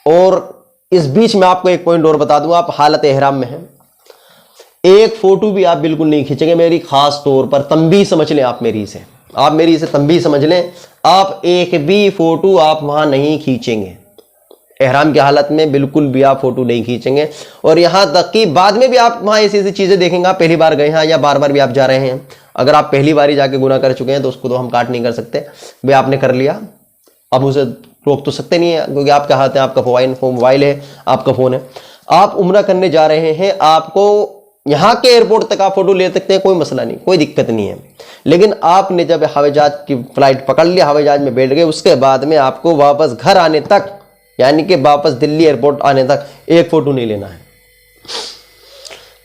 और इस बीच में आपको एक पॉइंट और बता दूं, आप हालत एहराम में हैं, एक फोटो भी आप बिल्कुल नहीं खींचेंगे। मेरी खास तौर पर तंबीह समझ लें, आप मेरी इसे तंबीह समझ लें, आप एक भी फोटो आप वहां नहीं खींचेंगे। एहराम की हालत में बिल्कुल भी आप फोटो नहीं खींचेंगे। और यहां तक कि बाद में भी आप वहां ऐसी ऐसी चीजें देखेंगे, आप पहली बार गए हैं या बार बार भी आप जा रहे हैं, अगर आप पहली बार ही जाके गुनाह कर चुके हैं तो उसको तो हम काट नहीं कर सकते, भाई आपने कर लिया, अब उसे रोक तो सकते नहीं है, क्योंकि आपके हाथ है, आपका मोबाइल है, आपका फोन है। आप उम्रा करने जा रहे हैं, आपको यहां के एयरपोर्ट तक आप फोटो ले सकते हैं, कोई मसला नहीं, कोई दिक्कत नहीं है। लेकिन आपने जब हवाई जहाज की फ्लाइट पकड़ लिया, हवाई जहाज में बैठ गए, उसके बाद में आपको वापस घर आने तक, यानी कि वापस दिल्ली एयरपोर्ट आने तक एक फोटो नहीं लेना है।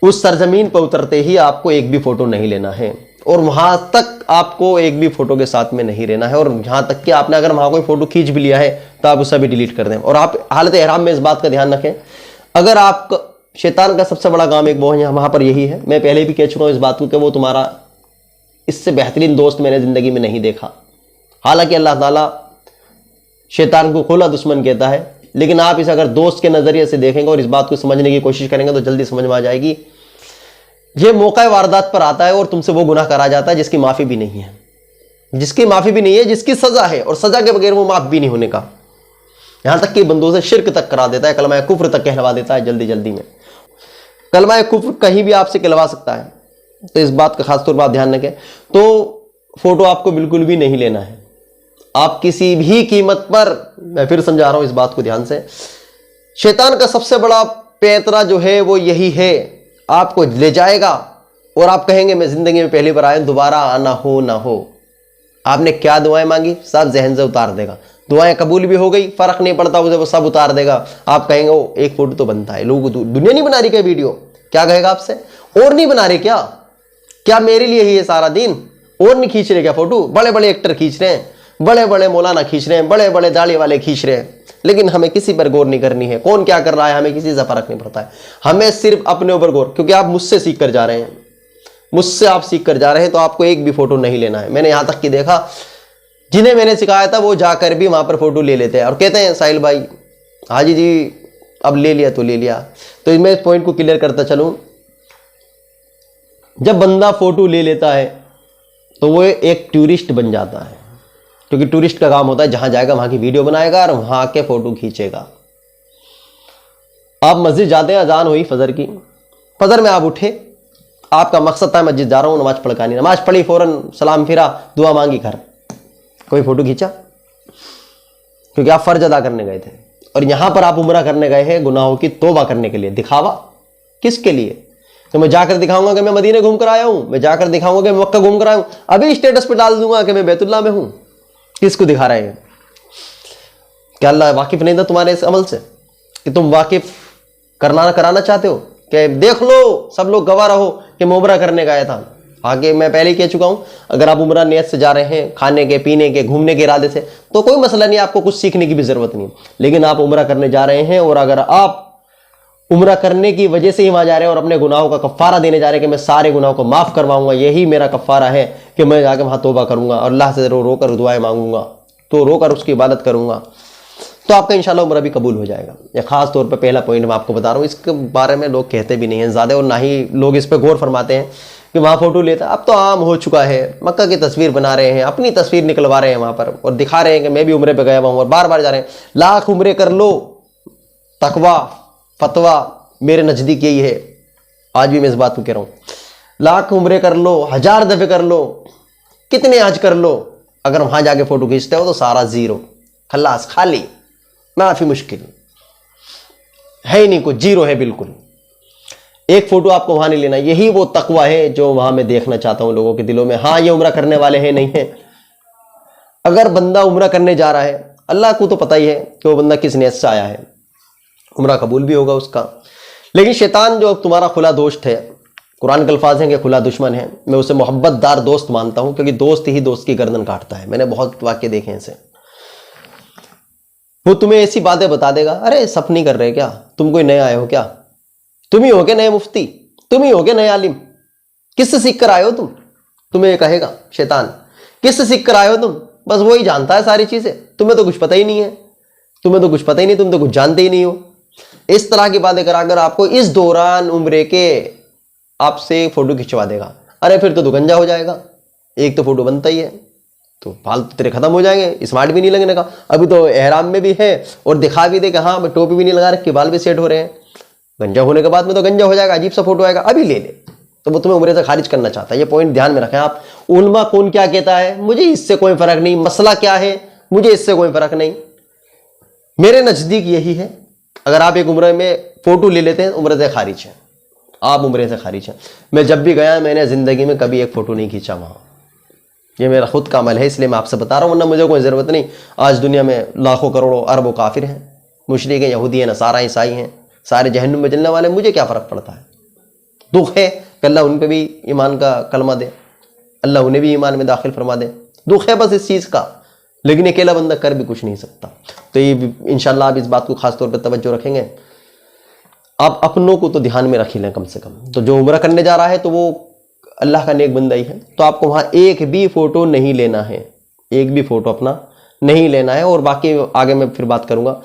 उस सरजमीन पर उतरते ही आपको एक भी फोटो नहीं लेना है, और वहां तक आपको एक भी फोटो के साथ में नहीं रहना है। और यहां तक कि आपने अगर वहां कोई फोटो खींच भी लिया है तो आप उसे भी डिलीट कर दें। और आप हालत एहराम में इस बात का ध्यान रखें, अगर आप, शैतान का सबसे बड़ा काम एक वो है वहां पर यही है, मैं पहले भी कह चुका हूं इस बात को, कि वो तुम्हारा इससे बेहतरीन दोस्त मैंने जिंदगी में नहीं देखा। हालांकि अल्लाह ताला शैतान को खुला दुश्मन कहता है, लेकिन आप इसे अगर दोस्त के नजरिए से देखेंगे और इस बात को समझने की कोशिश करेंगे तो जल्दी समझ में आ जाएगी। यह मौका वारदात पर आता है और तुमसे वो गुनाह करा जाता है जिसकी माफी भी नहीं है, जिसकी सजा है, और सजा के बगैर वो माफ भी नहीं होने का। यहां तक कि बंदों से शिर्क तक करा देता है, कलमा कुफ्र तक कहलवा देता है जल्दी जल्दी में। कलमा कुफ्र कहीं भी आपसे कहलवा सकता है, तो इस बात का खासतौर पर आप ध्यान रखें। तो फोटो आपको बिल्कुल भी नहीं लेना है, आप किसी भी कीमत पर, मैं फिर समझा रहा हूं इस बात को ध्यान से, शैतान का सबसे बड़ा पैंतरा जो है वो यही है, आपको ले जाएगा और आप कहेंगे मैं जिंदगी में पहली बार आया, दोबारा आना हो ना हो। आपने क्या दुआएं मांगी, सब जहन से उतार देगा। दुआएं कबूल भी हो गई, फर्क नहीं पड़ता उसे, वो सब उतार देगा। आप कहेंगे वो एक फोटो तो बनता है, लोगों को दुनिया नहीं बना रही क्या वीडियो, क्या कहेगा आपसे, और नहीं बना रहे क्या मेरे लिए ही है सारा दिन, और नहीं खींच रहे क्या फोटो, बड़े बड़े एक्टर खींच रहे हैं, बड़े बड़े मौलाना खींच रहे हैं, बड़े बड़े दाढ़ी वाले खींच रहे हैं, लेकिन हमें किसी पर गौर नहीं करनी है। कौन क्या कर रहा है हमें किसी से फर्क नहीं पड़ता है, हमें सिर्फ अपने ऊपर गौर, क्योंकि आप मुझसे सीख कर जा रहे हैं, मुझसे आप सीख कर जा रहे हैं, तो आपको एक भी फोटो नहीं लेना है। मैंने यहां तक कि देखा, जिन्हें मैंने सिखाया था वो जाकर भी वहां पर फोटो ले लेते हैं और कहते हैं साहिल भाई, हाजी जी अब ले लिया तो ले लिया। तो मैं इस पॉइंट को क्लियर करता चलूं, जब बंदा फोटो ले लेता है तो वो एक टूरिस्ट बन जाता है, क्योंकि टूरिस्ट का काम होता है जहां जाएगा वहां की वीडियो बनाएगा और वहां के फोटो खींचेगा। आप मस्जिद जाते हैं, अजान हुई फजर की, फजर में आप उठे, आपका मकसद था मस्जिद जा रहा हूं नमाज पढ़नी, नमाज पढ़ी, फौरन सलाम फिरा, दुआ मांगी, घर, कोई फोटो खींचा, क्योंकि आप फर्ज अदा करने गए थे। और यहां पर आप उम्रा करने गए हैं गुनाहों की तौबा करने के लिए, दिखावा किसके लिए, तो मैं जाकर दिखाऊंगा कि मैं मदीने घूम कर आया हूं, मैं जाकर दिखाऊंगा कि मैं मक्का घूम कर आया हूं, अभी स्टेटस पे डाल दूंगा कि मैं बैतुल्लाह में हूं। किसको दिखा रहे हैं, क्या अल्लाह वाकिफ नहीं था तुम्हारे इस अमल से, कि तुम वाकिफ कराना चाहते हो कि देख लो सब लोग गवाह रहो कि मैं उम्रा करने गया था। आगे मैं पहले ही कह चुका हूं, अगर आप उम्रा नियत से जा रहे हैं, खाने के, पीने के, घूमने के इरादे से, तो कोई मसला नहीं, आपको कुछ सीखने की भी जरूरत नहीं। लेकिन आप उम्रा करने जा रहे हैं और अगर आप उम्रा करने की वजह से ही वहां जा रहे हैं और अपने गुनाहों का कफ्फारा देने जा रहे हैं कि मैं सारे गुनाहों को माफ करवाऊंगा, यही मेरा कफ्फारा है कि मैं जाके वहां तौबा करूंगा और अल्लाह से रो कर दुआएं मांगूंगा, तो रोकर उसकी इबादत करूंगा, तो आपका इंशाल्लाह उम्रा भी कबूल हो जाएगा। यह खास तौर पर पहला पॉइंट मैं आपको बता रहा हूँ, इसके बारे में लोग कहते भी नहीं हैं ज्यादा, और ना ही लोग इस पर गौर फरमाते हैं कि वहां फोटो लेता। अब तो आम हो चुका है, मक्का की तस्वीर बना रहे हैं, अपनी तस्वीर निकलवा रहे हैं वहां पर और दिखा रहे हैं कि मैं भी उम्रे पे गया हुआ हूं और बार बार जा रहे हैं। लाख उम्रे कर लो, तकवा फतवा मेरे नजदीक यही है, आज भी मैं इस बात को कह रहा हूं, लाख उम्रे कर लो, 1000 दफे कर लो, कितने आज कर लो, अगर वहां जाके फोटो खींचते हो तो सारा जीरो, खल्लास, खाली, माफी, मुश्किल है ही नहीं, कुछ जीरो है बिल्कुल। एक फोटो आपको वहां नहीं लेना, यही वो तकवा है जो वहां मैं देखना चाहता हूं लोगों के दिलों में। हाँ, ये उम्रा करने वाले हैं नहीं है, अगर बंदा उम्रा करने जा रहा है, अल्लाह को तो पता ही है कि वो बंदा किस नियत से आया है, उम्रा कबूल भी होगा उसका। लेकिन शैतान जो तुम्हारा खुला दोस्त है, कुरान के अल्फाज हैं कि खुला दुश्मन है, मैं उसे मोहब्बतदार दोस्त मानता हूं, क्योंकि दोस्त ही दोस्त की गर्दन काटता है। मैंने बहुत वाक्य देखे हैं इसे। वो तुम्हें ऐसी बातें बता देगा, अरे सफ नहीं कर रहे क्या, तुम कोई नए आए हो क्या, तुम ही हो के नए मुफ्ती, तुम ही हो के नए आलिम, किससे सीख कर आए हो तुम, तुम्हें ये कहेगा शैतान, किससे सीख कर आए हो तुम, बस वही जानता है सारी चीजें, तुम्हें तो कुछ पता ही नहीं है, तुम्हें तो कुछ पता ही नहीं, तुम तो कुछ जानते ही नहीं हो। इस तरह की बातें कराकर आपको इस दौरान उम्र के आपसे फोटो खिंचवा देगा। अरे फिर तो दुगंजा हो जाएगा, एक तो फोटो बनता ही है, तो बाल तो तेरे खत्म हो जाएंगे, स्मार्ट भी नहीं लगने का। अभी तो एहराम में भी है और दिखा भी दे कि हाँ टोपी भी नहीं लगा रखी, बाल भी सेट हो रहे हैं। गंजा होने के बाद में तो गंजा हो जाएगा, अजीब सा फोटो आएगा, अभी ले ले। तो वो तुम्हें उम्र से खारिज करना चाहता है, ये पॉइंट ध्यान में रखें आप। उलमा कौन क्या कहता है मुझे इससे कोई फर्क नहीं, मसला क्या है मुझे इससे कोई फर्क नहीं, मेरे नजदीक यही है। अगर आप एक उम्र में फोटो ले लेते हैं उम्र से खारिज है, आप उम्र से खारिज हैं। मैं जब भी गया मैंने जिंदगी में कभी एक फोटो नहीं खींचा वहां, ये मेरा खुद का अमल है, इसलिए मैं आपसे बता रहा हूं, वरना मुझे कोई ज़रूरत नहीं। आज दुनिया में लाखों करोड़ों अरबों काफिर हैं, मुशरिक हैं, यहूदी हैं, नसारा ईसाई हैं, सारे जहन्नुम में जलने वाले, मुझे क्या फ़र्क पड़ता है। दुख है कि अल्लाह उन पर भी ईमान का कलमा दे, अल्लाह उन्हें भी ईमान में दाखिल फरमा दे, दुख है बस इस चीज़ का, लेकिन अकेला बंदा कर भी कुछ नहीं सकता। तो ये इंशाल्लाह आप इस बात को खास तौर पर तवज्जो रखेंगे। आप अपनों को तो ध्यान में रख ही लें कम से कम। तो जो उम्रा करने जा रहा है तो वो अल्लाह का नेक बंदा ही है, तो आपको वहाँ एक भी फ़ोटो नहीं लेना है, एक भी फ़ोटो अपना नहीं लेना है। और बाकी आगे मैं फिर बात करूँगा।